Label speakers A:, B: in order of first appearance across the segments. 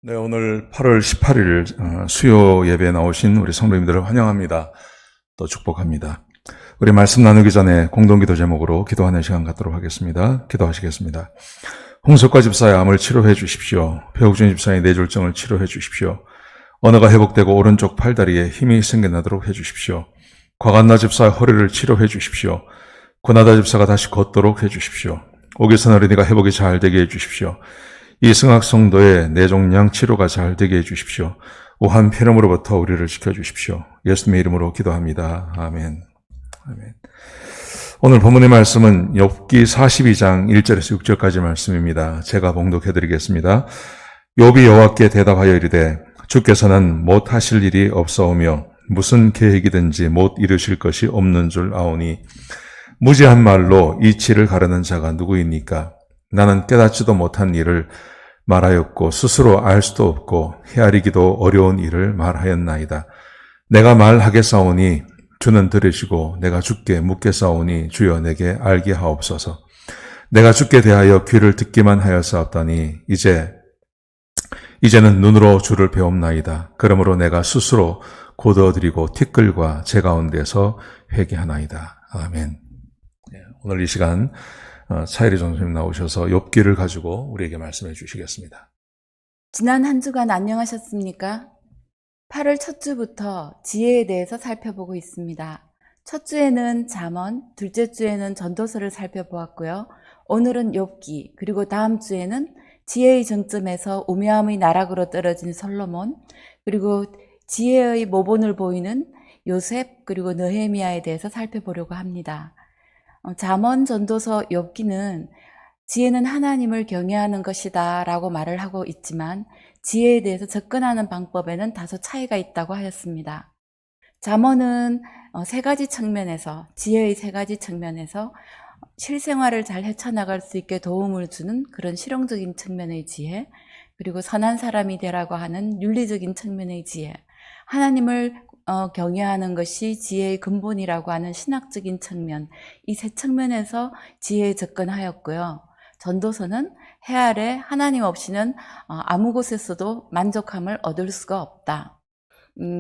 A: 네, 오늘 8월 18일 수요 예배에 나오신 우리 성도님들을 환영합니다. 또 축복합니다. 우리 말씀 나누기 전에 공동기도 제목으로 기도하는 시간 갖도록 하겠습니다. 기도하시겠습니다. 홍석과 집사의 암을 치료해 주십시오. 배옥준 집사의 뇌졸중을 치료해 주십시오. 언어가 회복되고 오른쪽 팔다리에 힘이 생겨나도록 해 주십시오. 곽한나 집사의 허리를 치료해 주십시오. 고나다 집사가 다시 걷도록 해 주십시오. 오기선 어린이가 회복이 잘 되게 해 주십시오. 이승학 성도의 뇌종양 치료가 잘 되게 해주십시오. 우한 폐렴으로부터 우리를 지켜주십시오. 예수님의 이름으로 기도합니다. 아멘. 아멘. 오늘 본문의 말씀은 욥기 42장 1절에서 6절까지 말씀입니다. 제가 봉독해드리겠습니다. 욥이 여호와께 대답하여 이르되 주께서는 못하실 일이 없사오며 무슨 계획이든지 못 이루실 것이 없는 줄 아오니 무지한 말로 이치를 가르는 자가 누구입니까? 나는 깨닫지도 못한 일을 말하였고 스스로 알 수도 없고 헤아리기도 어려운 일을 말하였나이다. 내가 말하겠사오니 주는 들으시고 내가 주께 묻겠사오니 주여 내게 알게 하옵소서. 내가 주께 대하여 귀를 듣기만 하였사옵다니 이제는 눈으로 주를 배움나이다. 그러므로 내가 스스로 고도드리고 티끌과 제 가운데서 회개하나이다. 아멘. 오늘 이 시간 차이리 전수님 나오셔서 욥기를 가지고 우리에게 말씀해 주시겠습니다.
B: 지난 한 주간 안녕하셨습니까? 8월 첫 주부터 지혜에 대해서 살펴보고 있습니다. 첫 주에는 잠언, 둘째 주에는 전도서를 살펴보았고요. 오늘은 욥기, 그리고 다음 주에는 지혜의 정점에서 우매함의 나락으로 떨어진 솔로몬, 그리고 지혜의 모본을 보이는 요셉, 그리고 느헤미야에 대해서 살펴보려고 합니다. 잠언, 전도서, 욥기는 지혜는 하나님을 경외하는 것이다 라고 말을 하고 있지만 지혜에 대해서 접근하는 방법에는 다소 차이가 있다고 하였습니다. 잠언은 세 가지 측면에서, 지혜의 세 가지 측면에서 실생활을 잘 헤쳐나갈 수 있게 도움을 주는 그런 실용적인 측면의 지혜, 그리고 선한 사람이 되라고 하는 윤리적인 측면의 지혜, 하나님을 경외하는 것이 지혜의 근본이라고 하는 신학적인 측면, 이 세 측면에서 지혜에 접근하였고요. 전도서는 해 아래 하나님 없이는 아무 곳에서도 만족함을 얻을 수가 없다.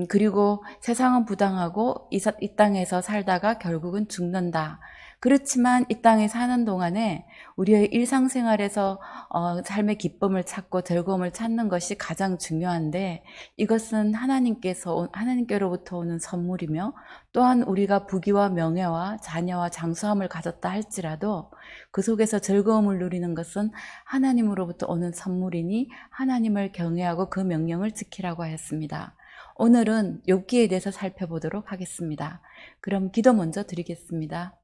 B: 그리고 세상은 부당하고 이 땅에서 살다가 결국은 죽는다. 그렇지만 이 땅에 사는 동안에 우리의 일상생활에서 삶의 기쁨을 찾고 즐거움을 찾는 것이 가장 중요한데 이것은 하나님께로부터 오는 선물이며 또한 우리가 부귀와 명예와 자녀와 장수함을 가졌다 할지라도 그 속에서 즐거움을 누리는 것은 하나님으로부터 오는 선물이니 하나님을 경외하고 그 명령을 지키라고 하였습니다. 오늘은 욥기에 대해서 살펴보도록 하겠습니다. 그럼 기도 먼저 드리겠습니다.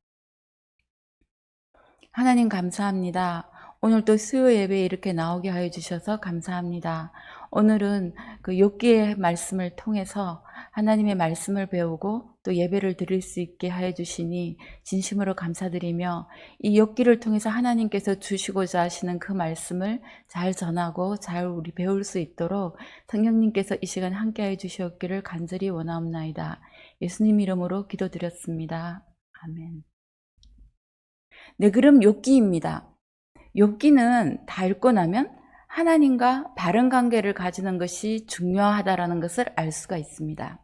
B: 하나님 감사합니다. 오늘 또 수요 예배에 이렇게 나오게 하여 주셔서 감사합니다. 오늘은 그 욥기의 말씀을 통해서 하나님의 말씀을 배우고 또 예배를 드릴 수 있게 하여 주시니 진심으로 감사드리며 이 욥기를 통해서 하나님께서 주시고자 하시는 그 말씀을 잘 전하고 잘 우리 배울 수 있도록 성령님께서 이 시간 함께 하여 주시옵기를 간절히 원하옵나이다. 예수님 이름으로 기도드렸습니다. 아멘. 네, 그럼 욥기입니다. 욥기는 다 읽고 나면 하나님과 바른 관계를 가지는 것이 중요하다라는 것을 알 수가 있습니다.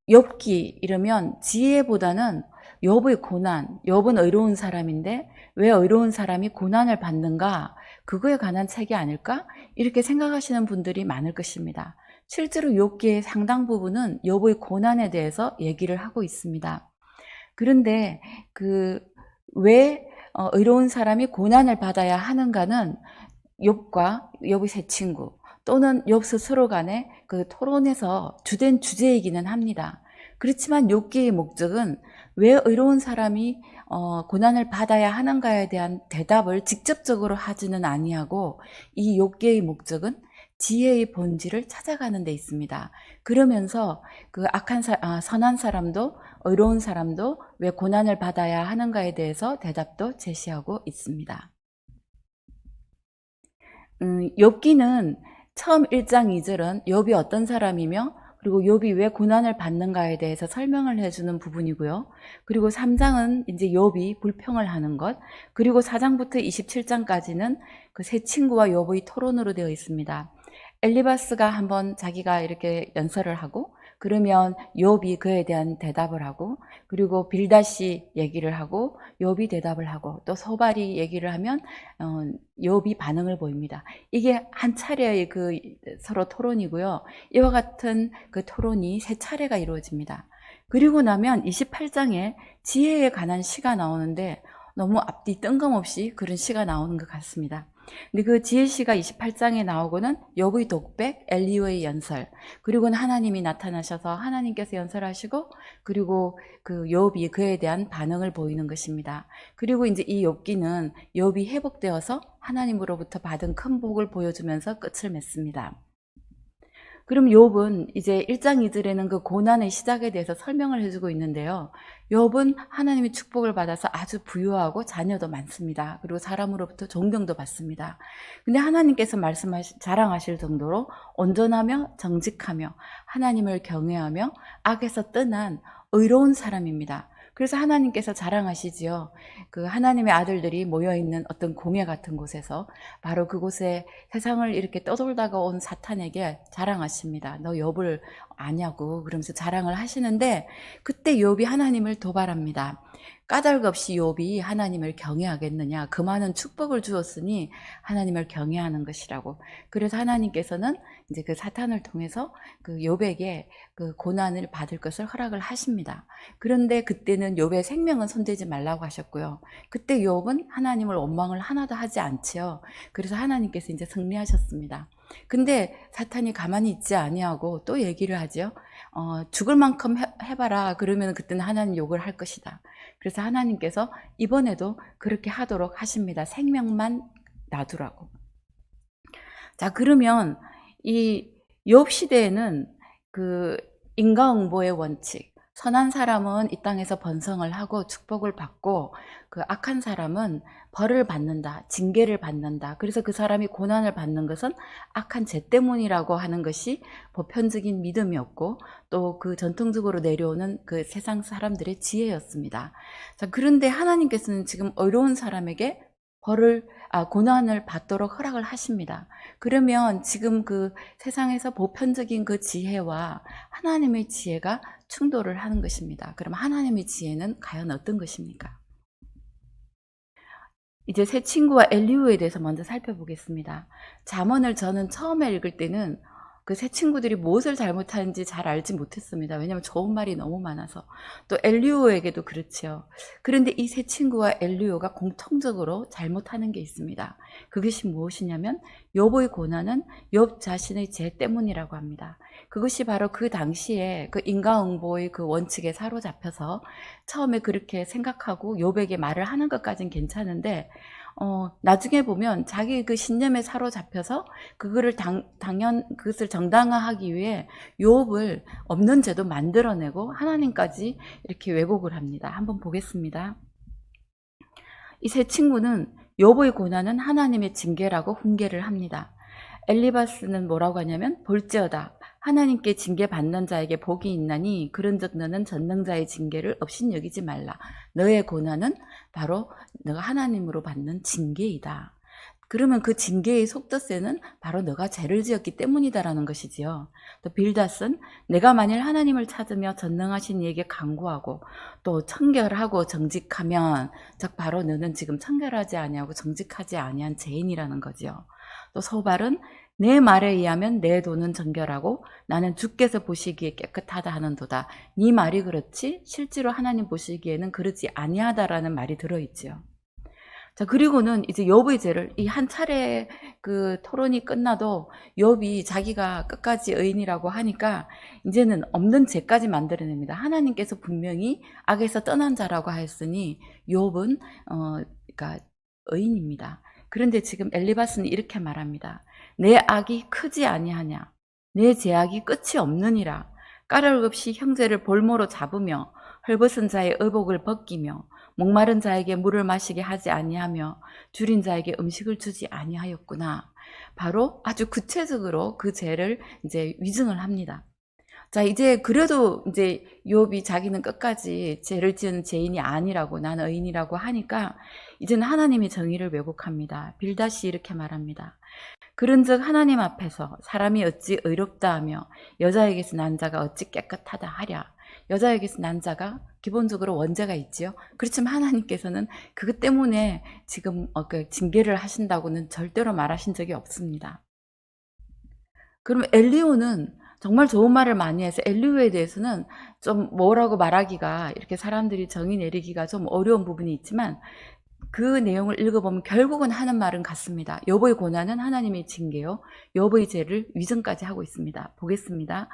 B: 욥기 이러면 지혜보다는 욥의 고난, 욥은 의로운 사람인데 왜 의로운 사람이 고난을 받는가? 그거에 관한 책이 아닐까? 이렇게 생각하시는 분들이 많을 것입니다. 실제로 욥기의 상당 부분은 욥의 고난에 대해서 얘기를 하고 있습니다. 그런데 왜 의로운 사람이 고난을 받아야 하는가는 욥과 욥의 세 친구 또는 욥 스스로 간의 그 토론에서 주된 주제이기는 합니다. 그렇지만 욥기의 목적은 왜 의로운 사람이 고난을 받아야 하는가에 대한 대답을 직접적으로 하지는 아니하고 이 욥기의 목적은 지혜의 본질을 찾아가는 데 있습니다. 그러면서 그 선한 사람도 의로운 사람도 왜 고난을 받아야 하는가에 대해서 대답도 제시하고 있습니다. 욥기는 처음 1장 2절은 욥이 어떤 사람이며 그리고 욥이 왜 고난을 받는가에 대해서 설명을 해주는 부분이고요. 그리고 3장은 이제 욥이 불평을 하는 것, 그리고 4장부터 27장까지는 그 세 친구와 욥의 토론으로 되어 있습니다. 엘리바스가 한번 자기가 이렇게 연설을 하고, 그러면 욥이 그에 대한 대답을 하고, 그리고 빌닷이 얘기를 하고 욥이 대답을 하고, 또 소발이 얘기를 하면 욥이 반응을 보입니다. 이게 한 차례의 그 서로 토론이고요. 이와 같은 그 토론이 세 차례가 이루어집니다. 그리고 나면 28장에 지혜에 관한 시가 나오는데 너무 앞뒤 뜬금없이 그런 시가 나오는 것 같습니다. 근데 그 지혜시가 28장에 나오고는 욥의 독백, 엘리후의 연설, 그리고는 하나님이 나타나셔서 하나님께서 연설하시고, 그리고 그 욥이 그에 대한 반응을 보이는 것입니다. 그리고 이제 이 욥기는 욥이 회복되어서 하나님으로부터 받은 큰 복을 보여주면서 끝을 맺습니다. 그럼 욥은 이제 1장 2절에는 그 고난의 시작에 대해서 설명을 해주고 있는데요. 욥은 하나님의 축복을 받아서 아주 부유하고 자녀도 많습니다. 그리고 사람으로부터 존경도 받습니다. 근데 하나님께서 자랑하실 정도로 온전하며 정직하며 하나님을 경외하며 악에서 떠난 의로운 사람입니다. 그래서 하나님께서 자랑하시지요. 그 하나님의 아들들이 모여있는 어떤 공회 같은 곳에서 바로 그곳에 세상을 이렇게 떠돌다가 온 사탄에게 자랑하십니다. 너 욥을 아냐고 그러면서 자랑을 하시는데, 그때 욥이 하나님을 도발합니다. 까닭없이 욥이 하나님을 경외하겠느냐, 그 많은 축복을 주었으니 하나님을 경외하는 것이라고. 그래서 하나님께서는 이제 그 사탄을 통해서 그 욥에게 그 고난을 받을 것을 허락을 하십니다. 그런데 그때는 욥의 생명은 손대지 말라고 하셨고요. 그때 욥은 하나님을 원망을 하나도 하지 않지요. 그래서 하나님께서 이제 승리하셨습니다. 근데 사탄이 가만히 있지 아니하고 또 얘기를 하죠. 죽을 만큼 해봐라. 그러면 그때는 하나님 욕을 할 것이다. 그래서 하나님께서 이번에도 그렇게 하도록 하십니다. 생명만 놔두라고. 자, 그러면 이 욥 시대에는 그 인과응보의 원칙, 선한 사람은 이 땅에서 번성을 하고 축복을 받고, 그 악한 사람은 벌을 받는다, 징계를 받는다. 그래서 그 사람이 고난을 받는 것은 악한 죄 때문이라고 하는 것이 보편적인 믿음이었고, 또 그 전통적으로 내려오는 그 세상 사람들의 지혜였습니다. 자, 그런데 하나님께서는 지금 어려운 사람에게 고난을 받도록 허락을 하십니다. 그러면 지금 그 세상에서 보편적인 그 지혜와 하나님의 지혜가 충돌을 하는 것입니다. 그럼 하나님의 지혜는 과연 어떤 것입니까? 이제 새 친구와 엘리후에 대해서 먼저 살펴보겠습니다. 잠언을 저는 처음에 읽을 때는 그 새 친구들이 무엇을 잘못하는지 잘 알지 못했습니다. 왜냐하면 좋은 말이 너무 많아서. 또 엘리후에게도 그렇지요. 그런데 이 새 친구와 엘리후가 공통적으로 잘못하는 게 있습니다. 그것이 무엇이냐면 욥의 고난은 욥 자신의 죄 때문이라고 합니다. 그것이 바로 그 당시에 그 인과응보의 그 원칙에 사로잡혀서 처음에 그렇게 생각하고 욥에게 말을 하는 것까진 괜찮은데, 나중에 보면 자기 그 신념에 사로잡혀서 그것을 그것을 정당화하기 위해 욥을 없는 죄도 만들어내고 하나님까지 이렇게 왜곡을 합니다. 한번 보겠습니다. 이 세 친구는 욥의 고난은 하나님의 징계라고 훈계를 합니다. 엘리바스는 뭐라고 하냐면, 볼지어다 하나님께 징계받는 자에게 복이 있나니 그런즉 너는 전능자의 징계를 업신여기지 말라. 너의 고난은 바로 너가 하나님으로 받는 징계이다. 그러면 그 징계의 속뜻에는 바로 너가 죄를 지었기 때문이다라는 것이지요. 또 빌닷은 내가 만일 하나님을 찾으며 전능하신 이에게 간구하고 또 청결하고 정직하면 즉 바로 너는 지금 청결하지 아니하고 정직하지 아니한 죄인이라는 거지요. 또 소발은 내 말에 의하면 내 돈은 정결하고 나는 주께서 보시기에 깨끗하다 하는도다. 네 말이 그렇지 실제로 하나님 보시기에는 그렇지 아니하다라는 말이 들어있지요. 자, 그리고는 이제 욥의 죄를 이 한 차례 그 토론이 끝나도 욥이 자기가 끝까지 의인이라고 하니까 이제는 없는 죄까지 만들어냅니다. 하나님께서 분명히 악에서 떠난 자라고 하였으니 욥은 그러니까 의인입니다. 그런데 지금 엘리바스는 이렇게 말합니다. 내 악이 크지 아니하냐? 내 죄악이 끝이 없느니라. 까닭 없이 형제를 볼모로 잡으며 헐벗은 자의 의복을 벗기며 목마른 자에게 물을 마시게 하지 아니하며 줄인 자에게 음식을 주지 아니하였구나. 바로 아주 구체적으로 그 죄를 이제 위증을 합니다. 자, 이제 그래도 이제 욥이 자기는 끝까지 죄를 지은 죄인이 아니라고, 나는 의인이라고 하니까 이제는 하나님이 정의를 왜곡합니다. 빌닷이 이렇게 말합니다. 그런즉 하나님 앞에서 사람이 어찌 의롭다 하며 여자에게서 난 자가 어찌 깨끗하다 하랴. 여자에게서 난 자가 기본적으로 원죄가 있지요. 그렇지만 하나님께서는 그것 때문에 지금 그 징계를 하신다고는 절대로 말하신 적이 없습니다. 그럼 엘리후는 정말 좋은 말을 많이 해서 엘리후에 대해서는 좀 뭐라고 말하기가, 이렇게 사람들이 정의 내리기가 좀 어려운 부분이 있지만 그 내용을 읽어보면 결국은 하는 말은 같습니다. 욥의 고난은 하나님의 징계요, 욥의 죄를 위증까지 하고 있습니다. 보겠습니다.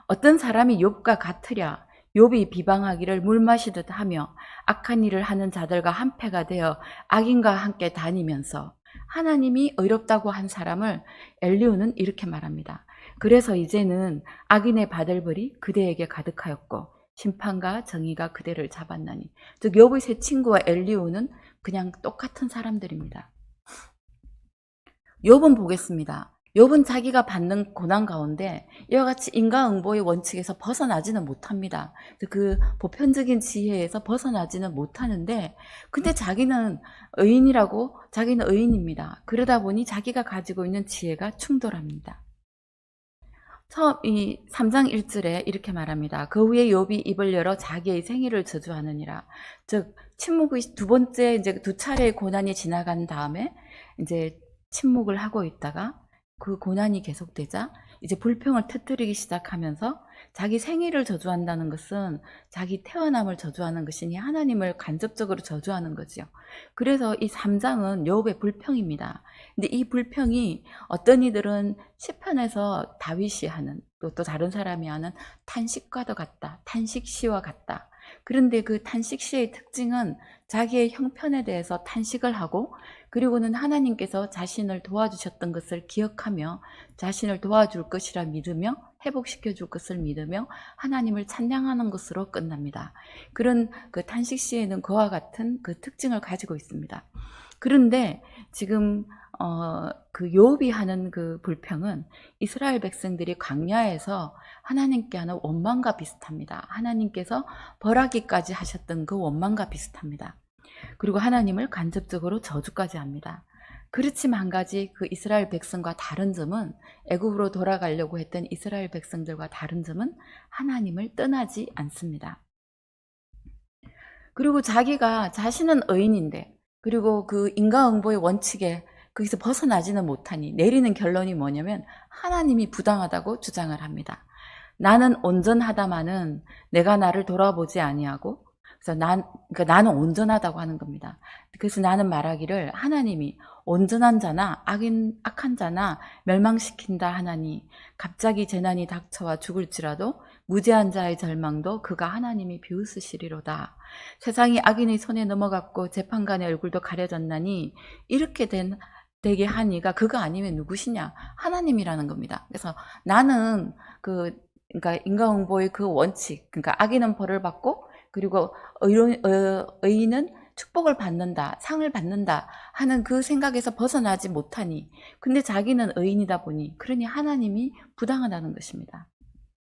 B: 어떤 사람이 욥과 같으랴. 욥이 비방하기를 물 마시듯 하며 악한 일을 하는 자들과 한패가 되어 악인과 함께 다니면서, 하나님이 의롭다고 한 사람을 엘리후는 이렇게 말합니다. 그래서 이제는 악인의 받을 벌이 그대에게 가득하였고 심판과 정의가 그대를 잡았나니. 즉 욥의 세 친구와 엘리후는 그냥 똑같은 사람들입니다. 욥은 보겠습니다. 욥은 자기가 받는 고난 가운데 이와 같이 인과응보의 원칙에서 벗어나지는 못합니다. 그 보편적인 지혜에서 벗어나지는 못하는데, 근데 자기는 의인이라고, 자기는 의인입니다. 그러다 보니 자기가 가지고 있는 지혜가 충돌합니다. 처음 이 3장 1절에 이렇게 말합니다. 그 후에 욥이 입을 열어 자기의 생일을 저주하느니라. 즉 침묵의 두 번째, 이제 두 차례의 고난이 지나간 다음에 이제 침묵을 하고 있다가 그 고난이 계속되자 이제 불평을 터뜨리기 시작하면서, 자기 생일을 저주한다는 것은 자기 태어남을 저주하는 것이니 하나님을 간접적으로 저주하는 거지요. 그래서 이 3장은 욥의 불평입니다. 근데 이 불평이 어떤 이들은 시편에서 다윗이 하는, 또 다른 사람이 하는 탄식과도 같다, 탄식시와 같다. 그런데 그 탄식시의 특징은 자기의 형편에 대해서 탄식을 하고, 그리고는 하나님께서 자신을 도와주셨던 것을 기억하며 자신을 도와줄 것이라 믿으며 회복시켜 줄 것을 믿으며 하나님을 찬양하는 것으로 끝납니다. 그런 그 탄식시에는 그와 같은 그 특징을 가지고 있습니다. 그런데 지금 그 욥이 하는 그 불평은 이스라엘 백성들이 광야에서 하나님께 하는 원망과 비슷합니다. 하나님께서 벌하기까지 하셨던 그 원망과 비슷합니다. 그리고 하나님을 간접적으로 저주까지 합니다. 그렇지만 한 가지, 그 이스라엘 백성과 다른 점은, 애굽으로 돌아가려고 했던 이스라엘 백성들과 다른 점은 하나님을 떠나지 않습니다. 그리고 자신은 의인인데, 그리고 그 인과응보의 원칙에 거기서 벗어나지는 못하니 내리는 결론이 뭐냐면 하나님이 부당하다고 주장을 합니다. 나는 온전하다마는 내가 나를 돌아보지 아니하고, 그래서 그러니까 나는 온전하다고 하는 겁니다. 그래서 나는 말하기를 하나님이 온전한 자나 악한 자나 멸망시킨다 하나니, 갑자기 재난이 닥쳐와 죽을지라도 무죄한 자의 절망도 그가 하나님이 비웃으시리로다. 세상이 악인의 손에 넘어갔고 재판관의 얼굴도 가려졌나니 이렇게 되게 하니가 그가 아니면 누구시냐? 하나님이라는 겁니다. 그래서 나는 그러니까 인과응보의 그 원칙, 그러니까 악인은 벌을 받고, 그리고 의인은 축복을 받는다, 상을 받는다 하는 그 생각에서 벗어나지 못하니, 근데 자기는 의인이다 보니, 그러니 하나님이 부당하다는 것입니다.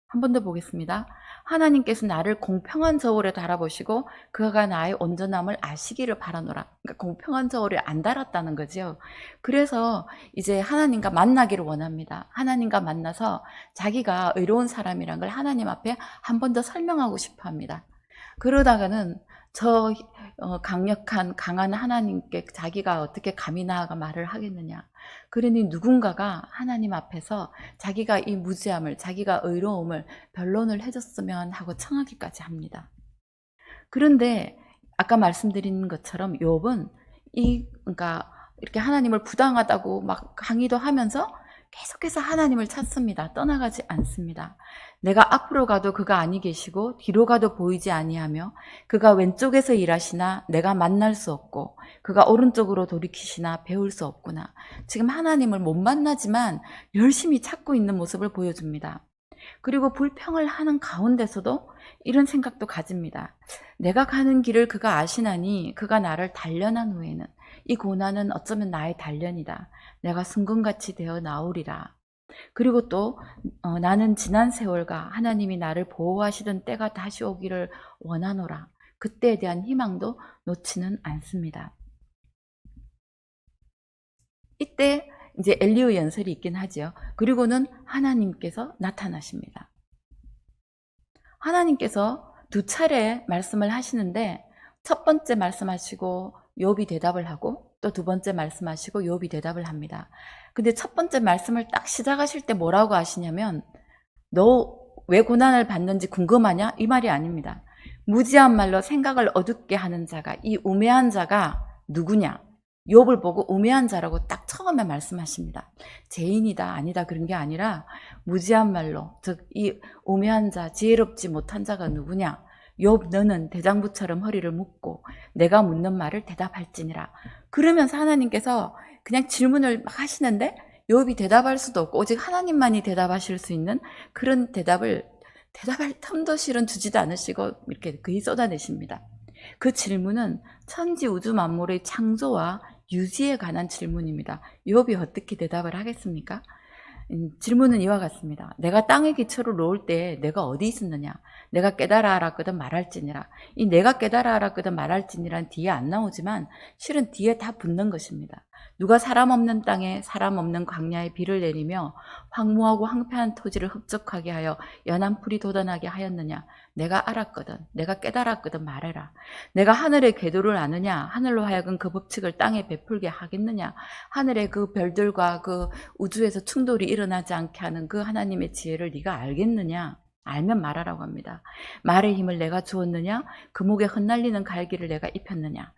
B: 한 번 더 보겠습니다. 하나님께서 나를 공평한 저울에 달아보시고 그가 나의 온전함을 아시기를 바라노라. 그러니까 공평한 저울에 안 달았다는 거죠. 그래서 이제 하나님과 만나기를 원합니다. 하나님과 만나서 자기가 의로운 사람이란 걸 하나님 앞에 한 번 더 설명하고 싶어 합니다. 그러다가는 저 강력한 강한 하나님께 자기가 어떻게 감히 나아가 말을 하겠느냐. 그러니 누군가가 하나님 앞에서 자기가 이 무죄함을, 자기가 의로움을 변론을 해줬으면 하고 청하기까지 합니다. 그런데 아까 말씀드린 것처럼 욥은 그러니까 이렇게 하나님을 부당하다고 막 강의도 하면서 계속해서 하나님을 찾습니다. 떠나가지 않습니다. 내가 앞으로 가도 그가 아니 계시고 뒤로 가도 보이지 아니하며 그가 왼쪽에서 일하시나 내가 만날 수 없고 그가 오른쪽으로 돌이키시나 배울 수 없구나. 지금 하나님을 못 만나지만 열심히 찾고 있는 모습을 보여줍니다. 그리고 불평을 하는 가운데서도 이런 생각도 가집니다. 내가 가는 길을 그가 아시나니 그가 나를 단련한 후에는 이 고난은 어쩌면 나의 단련이다. 내가 순금같이 되어 나오리라. 그리고 또 나는 지난 세월과 하나님이 나를 보호하시던 때가 다시 오기를 원하노라. 그때에 대한 희망도 놓지는 않습니다. 이때 이제 엘리후 연설이 있긴 하죠. 그리고는 하나님께서 나타나십니다. 하나님께서 두 차례 말씀을 하시는데 첫 번째 말씀하시고 욥이 대답을 하고 또 두 번째 말씀하시고 욥이 대답을 합니다. 근데 첫 번째 말씀을 딱 시작하실 때 뭐라고 하시냐면 너 왜 고난을 받는지 궁금하냐? 이 말이 아닙니다. 무지한 말로 생각을 어둡게 하는 자가, 이 우매한 자가 누구냐? 욥을 보고 우매한 자라고 딱 처음에 말씀하십니다. 죄인이다 아니다 그런 게 아니라 무지한 말로, 즉 이 우매한 자, 지혜롭지 못한 자가 누구냐? 욥 너는 대장부처럼 허리를 묶고 내가 묻는 말을 대답할지니라. 그러면서 하나님께서 그냥 질문을 막 하시는데 욥이 대답할 수도 없고 오직 하나님만이 대답하실 수 있는 그런 대답할 틈도 실은 주지도 않으시고 이렇게 거의 쏟아내십니다. 그 질문은 천지 우주 만물의 창조와 유지에 관한 질문입니다. 욥이 어떻게 대답을 하겠습니까? 질문은 이와 같습니다. 내가 땅의 기초를 놓을 때 내가 어디 있었느냐? 내가 깨달아 알았거든 말할지니라. 이 내가 깨달아 알았거든 말할지니란 뒤에 안 나오지만 실은 뒤에 다 붙는 것입니다. 누가 사람 없는 땅에 사람 없는 광야에 비를 내리며 황무하고 황폐한 토지를 흡족하게 하여 연한 풀이 돋아나게 하였느냐? 내가 알았거든. 내가 깨달았거든 말해라. 내가 하늘의 궤도를 아느냐? 하늘로 하여금 그 법칙을 땅에 베풀게 하겠느냐? 하늘의 그 별들과 그 우주에서 충돌이 일어나지 않게 하는 그 하나님의 지혜를 네가 알겠느냐? 알면 말하라고 합니다. 말의 힘을 내가 주었느냐? 그 목에 흩날리는 갈기를 내가 입혔느냐?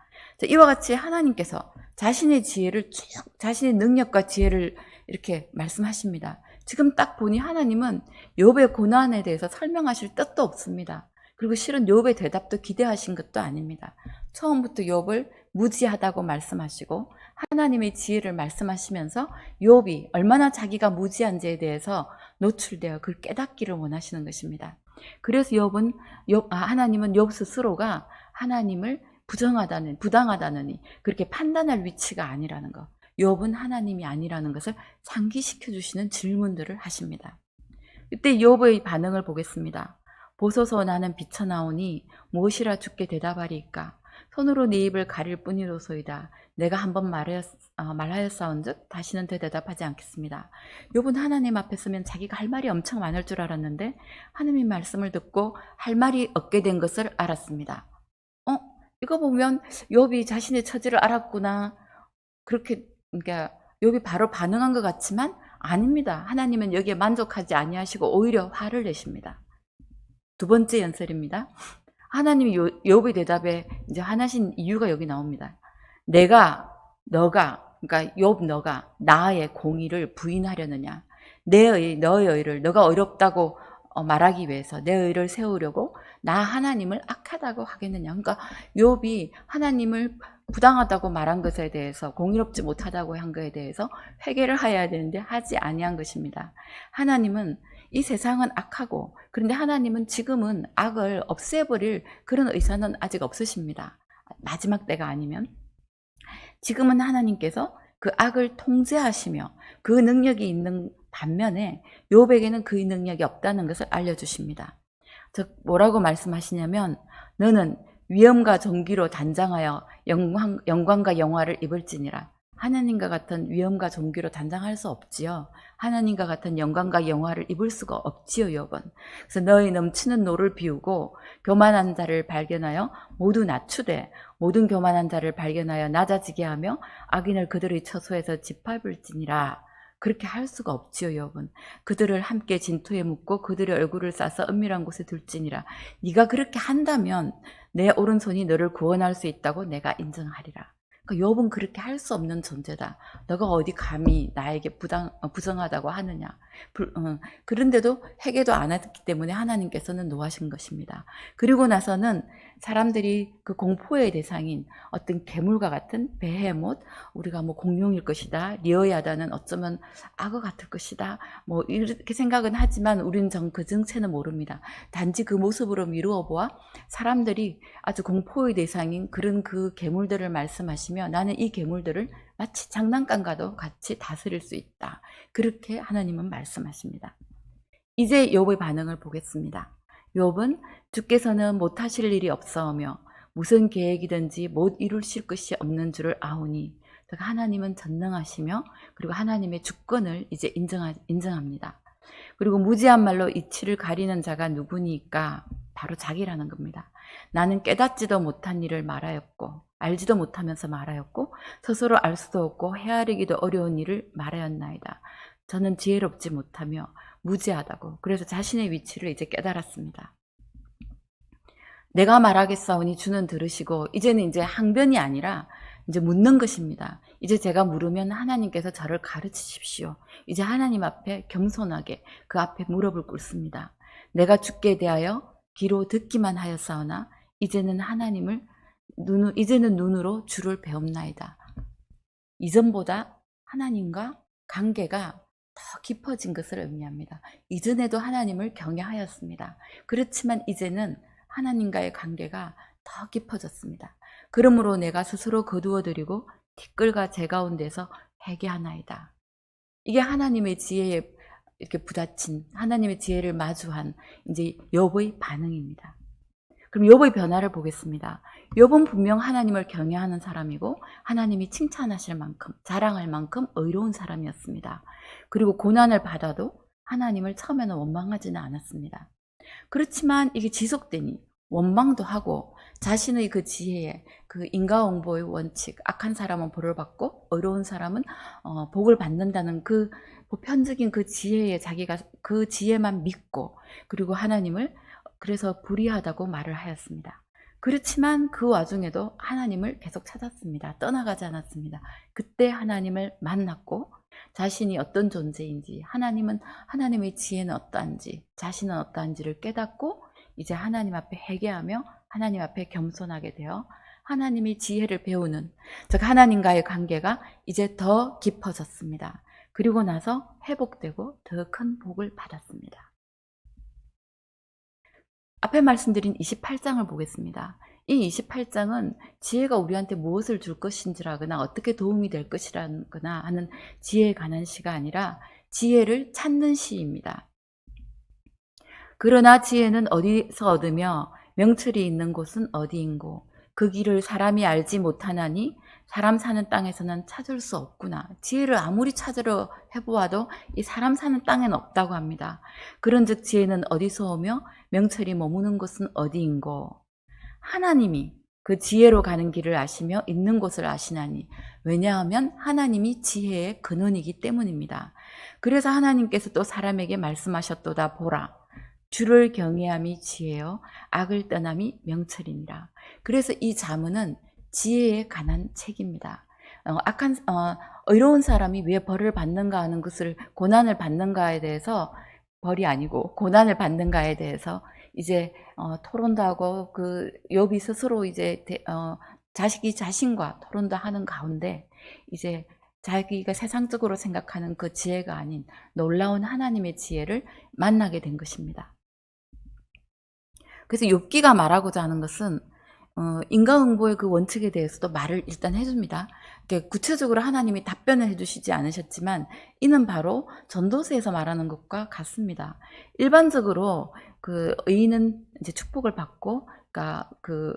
B: 이와 같이 하나님께서 자신의 지혜를 쭉, 자신의 능력과 지혜를 이렇게 말씀하십니다. 지금 딱 보니 하나님은 욥의 고난에 대해서 설명하실 뜻도 없습니다. 그리고 실은 욥의 대답도 기대하신 것도 아닙니다. 처음부터 욥을 무지하다고 말씀하시고 하나님의 지혜를 말씀하시면서 욥이 얼마나 자기가 무지한지에 대해서 노출되어 그걸 깨닫기를 원하시는 것입니다. 그래서 하나님은 욥 스스로가 하나님을 부당하다느니 그렇게 판단할 위치가 아니라는 것, 욥은 하나님이 아니라는 것을 상기시켜 주시는 질문들을 하십니다. 이때 욥의 반응을 보겠습니다. 보소서 나는 비쳐나오니 무엇이라 주께 대답하리이까? 손으로 네 입을 가릴 뿐이로소이다. 내가 한번 말하였사온즉 다시는 대답하지 않겠습니다. 욥은 하나님 앞에 서면 자기가 할 말이 엄청 많을 줄 알았는데 하나님의 말씀을 듣고 할 말이 없게 된 것을 알았습니다. 이거 보면 욥이 자신의 처지를 알았구나. 그렇게 그러니까 욥이 바로 반응한 것 같지만 아닙니다. 하나님은 여기에 만족하지 아니하시고 오히려 화를 내십니다. 두 번째 연설입니다. 하나님이 욥의 대답에 이제 화나신 이유가 여기 나옵니다. 너가 나의 공의를 부인하려느냐? 너의 의를 너가 어렵다고 말하기 위해서 내 의를 세우려고 나 하나님을 악하다고 하겠느냐? 그러니까 욥이 하나님을 부당하다고 말한 것에 대해서 공의롭지 못하다고 한 것에 대해서 회개를 해야 되는데 하지 아니한 것입니다. 하나님은 이 세상은 악하고 그런데 하나님은 지금은 악을 없애버릴 그런 의사는 아직 없으십니다. 마지막 때가 아니면 지금은 하나님께서 그 악을 통제하시며 그 능력이 있는 반면에 욥에게는 그 능력이 없다는 것을 알려주십니다. 즉 뭐라고 말씀하시냐면 너는 위엄과 존귀로 단장하여 영광과 영화를 입을지니라. 하나님과 같은 위엄과 존귀로 단장할 수 없지요. 하나님과 같은 영광과 영화를 입을 수가 없지요, 욥은. 그래서 너희 넘치는 노를 비우고 교만한 자를 발견하여 모두 낮추되 모든 교만한 자를 발견하여 낮아지게 하며 악인을 그들의 처소에서 짓밟을지니라. 그렇게 할 수가 없지요, 욥은. 그들을 함께 진토에 묻고 그들의 얼굴을 싸서 은밀한 곳에 둘지니라. 네가 그렇게 한다면 내 오른손이 너를 구원할 수 있다고 내가 인정하리라. 그러니까 욥은 그렇게 할 수 없는 존재다. 너가 어디 감히 나에게 부정하다고 하느냐. 그런데도 회개도 안 했기 때문에 하나님께서는 노하신 것입니다. 그리고 나서는 사람들이 그 공포의 대상인 어떤 괴물과 같은 베헤못, 우리가 뭐 공룡일 것이다, 리어야다는 어쩌면 악어 같을 것이다, 뭐 이렇게 생각은 하지만 우리는 그 정체는 모릅니다. 단지 그 모습으로 미루어 보아 사람들이 아주 공포의 대상인 그런 그 괴물들을 말씀하시며 나는 이 괴물들을 마치 장난감과도 같이 다스릴 수 있다. 그렇게 하나님은 말씀하십니다. 이제 욥의 반응을 보겠습니다. 욥은 주께서는 못하실 일이 없사오며 무슨 계획이든지 못 이루실 것이 없는 줄을 아오니, 하나님은 전능하시며 그리고 하나님의 주권을 이제 인정합니다. 그리고 무지한 말로 이치를 가리는 자가 누구니까? 바로 자기라는 겁니다. 나는 깨닫지도 못한 일을 말하였고 알지도 못하면서 말하였고 스스로 알 수도 없고 헤아리기도 어려운 일을 말하였나이다. 저는 지혜롭지 못하며 무지하다고. 그래서 자신의 위치를 이제 깨달았습니다. 내가 말하겠사오니 주는 들으시고, 이제는 이제 항변이 아니라 이제 묻는 것입니다. 이제 제가 물으면 하나님께서 저를 가르치십시오. 이제 하나님 앞에 겸손하게 그 앞에 무릎을 꿇습니다. 내가 주께 대하여 귀로 듣기만 하였사오나 이제는 이제는 눈으로 주를 배웁나이다. 이전보다 하나님과 관계가 더 깊어진 것을 의미합니다. 이전에도 하나님을 경외하였습니다. 그렇지만 이제는 하나님과의 관계가 더 깊어졌습니다. 그러므로 내가 스스로 거두어드리고 티끌과 제 가운데서 회개하나이다. 이게 하나님의 지혜에 이렇게 부딪힌, 하나님의 지혜를 마주한 이제 욥의 반응입니다. 그럼 욥의 변화를 보겠습니다. 욥은 분명 하나님을 경외하는 사람이고 하나님이 칭찬하실 만큼, 자랑할 만큼 의로운 사람이었습니다. 그리고 고난을 받아도 하나님을 처음에는 원망하지는 않았습니다. 그렇지만 이게 지속되니 원망도 하고 자신의 그 지혜에, 그 인과응보의 원칙, 악한 사람은 벌을 받고 의로운 사람은 복을 받는다는 그 보편적인 그 지혜에 자기가 그 지혜만 믿고, 그리고 하나님을 그래서 불의하다고 말을 하였습니다. 그렇지만 그 와중에도 하나님을 계속 찾았습니다. 떠나가지 않았습니다. 그때 하나님을 만났고 자신이 어떤 존재인지, 하나님의 지혜는 어떠한지, 자신은 어떠한지를 깨닫고 이제 하나님 앞에 회개하며 하나님 앞에 겸손하게 되어 하나님의 지혜를 배우는, 즉 하나님과의 관계가 이제 더 깊어졌습니다. 그리고 나서 회복되고 더 큰 복을 받았습니다. 앞에 말씀드린 28장을 보겠습니다. 이 28장은 지혜가 우리한테 무엇을 줄 것인지라거나 어떻게 도움이 될 것이라거나 하는 지혜에 관한 시가 아니라 지혜를 찾는 시입니다. 그러나 지혜는 어디서 얻으며 명철이 있는 곳은 어디인고 그 길을 사람이 알지 못하나니 사람 사는 땅에서는 찾을 수 없구나. 지혜를 아무리 찾으려 해보아도 이 사람 사는 땅에는 없다고 합니다. 그런즉 지혜는 어디서 오며 명철이 머무는 곳은 어디인고 하나님이 그 지혜로 가는 길을 아시며 있는 곳을 아시나니, 왜냐하면 하나님이 지혜의 근원이기 때문입니다. 그래서 하나님께서 또 사람에게 말씀하셨도다. 보라, 주를 경외함이 지혜요 악을 떠남이 명철이니라. 그래서 이 자문은 지혜에 관한 책입니다. 의로운 사람이 왜 벌을 받는가 하는 것을, 고난을 받는가에 대해서, 벌이 아니고 고난을 받는가에 대해서 이제 토론도 하고, 그 욥이 스스로 이제 자식이 자신과 토론도 하는 가운데 이제 자기가 세상적으로 생각하는 그 지혜가 아닌 놀라운 하나님의 지혜를 만나게 된 것입니다. 그래서 욥기가 말하고자 하는 것은 인과응보의 그 원칙에 대해서도 말을 일단 해줍니다. 구체적으로 하나님이 답변을 해주시지 않으셨지만 이는 바로 전도서에서 말하는 것과 같습니다. 일반적으로 그 의인은 이제 축복을 받고, 그러니까 그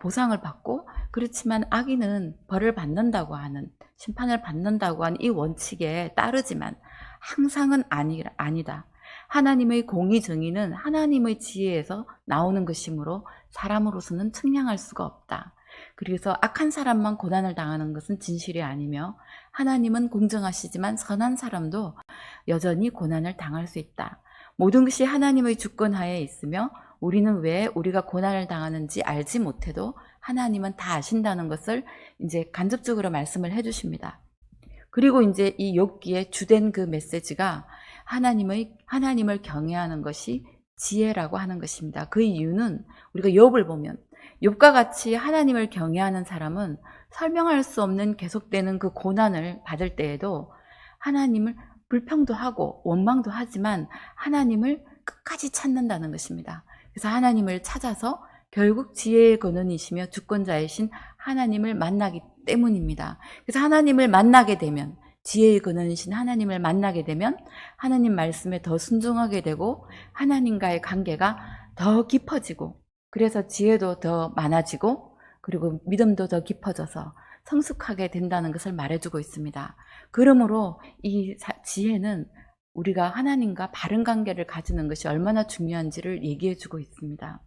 B: 보상을 받고, 그렇지만 악인은 벌을 받는다고 하는, 심판을 받는다고 하는 이 원칙에 따르지만 항상은 아니다. 하나님의 공의 정의는 하나님의 지혜에서 나오는 것이므로 사람으로서는 측량할 수가 없다. 그래서 악한 사람만 고난을 당하는 것은 진실이 아니며 하나님은 공정하시지만 선한 사람도 여전히 고난을 당할 수 있다. 모든 것이 하나님의 주권 하에 있으며 우리는 왜 우리가 고난을 당하는지 알지 못해도 하나님은 다 아신다는 것을 이제 간접적으로 말씀을 해주십니다. 그리고 이제 이 욥기의 주된 그 메시지가 하나님을 경외하는 것이 지혜라고 하는 것입니다. 그 이유는 우리가 욥을 보면 욥과 같이 하나님을 경외하는 사람은 설명할 수 없는 계속되는 그 고난을 받을 때에도 하나님을 불평도 하고 원망도 하지만 하나님을 끝까지 찾는다는 것입니다. 그래서 하나님을 찾아서 결국 지혜의 근원이시며 주권자이신 하나님을 만나기 때문입니다. 그래서 하나님을 만나게 되면, 지혜의 근원이신 하나님을 만나게 되면 하나님 말씀에 더 순종하게 되고 하나님과의 관계가 더 깊어지고, 그래서 지혜도 더 많아지고 그리고 믿음도 더 깊어져서 성숙하게 된다는 것을 말해주고 있습니다. 그러므로 이 지혜는 우리가 하나님과 바른 관계를 가지는 것이 얼마나 중요한지를 얘기해주고 있습니다.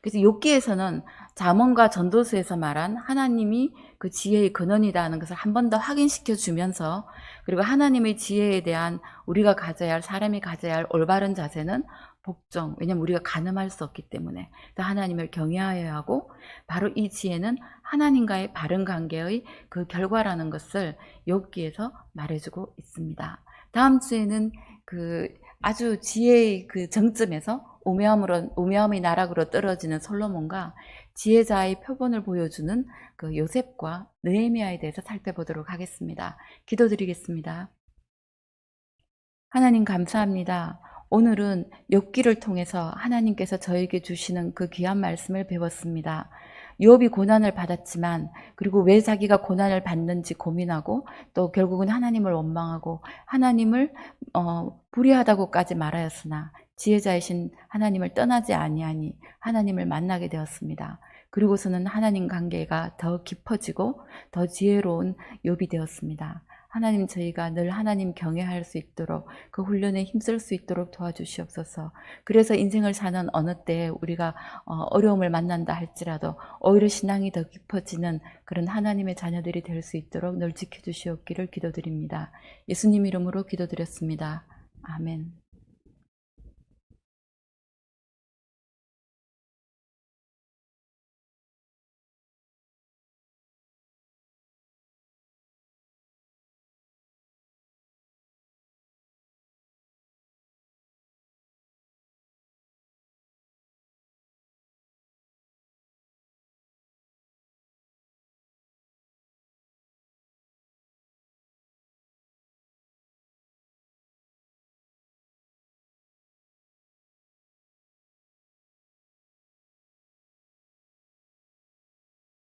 B: 그래서 욥기에서는 잠언과 전도서에서 말한 하나님이 그 지혜의 근원이다 하는 것을 한 번 더 확인시켜 주면서, 그리고 하나님의 지혜에 대한 우리가 가져야 할, 사람이 가져야 할 올바른 자세는 복종, 왜냐하면 우리가 가늠할 수 없기 때문에 하나님을 경외하여야 하고, 바로 이 지혜는 하나님과의 바른 관계의 그 결과라는 것을 욥기에서 말해주고 있습니다. 다음 주에는 그 아주 지혜의 그 정점에서 우매함의 나락으로 떨어지는 솔로몬과 지혜자의 표본을 보여주는 그 요셉과 느헤미야에 대해서 살펴보도록 하겠습니다. 기도드리겠습니다. 하나님 감사합니다. 오늘은 욥기를 통해서 하나님께서 저에게 주시는 그 귀한 말씀을 배웠습니다. 욥이 고난을 받았지만, 그리고 왜 자기가 고난을 받는지 고민하고 또 결국은 하나님을 원망하고 하나님을 불의하다고까지 말하였으나 지혜자이신 하나님을 떠나지 아니하니 하나님을 만나게 되었습니다. 그리고서는 하나님 관계가 더 깊어지고 더 지혜로운 욥이 되었습니다. 하나님, 저희가 늘 하나님 경외할 수 있도록 그 훈련에 힘쓸 수 있도록 도와주시옵소서. 그래서 인생을 사는 어느 때 우리가 어려움을 만난다 할지라도 오히려 신앙이 더 깊어지는 그런 하나님의 자녀들이 될 수 있도록 늘 지켜주시옵기를 기도드립니다. 예수님 이름으로 기도드렸습니다. 아멘.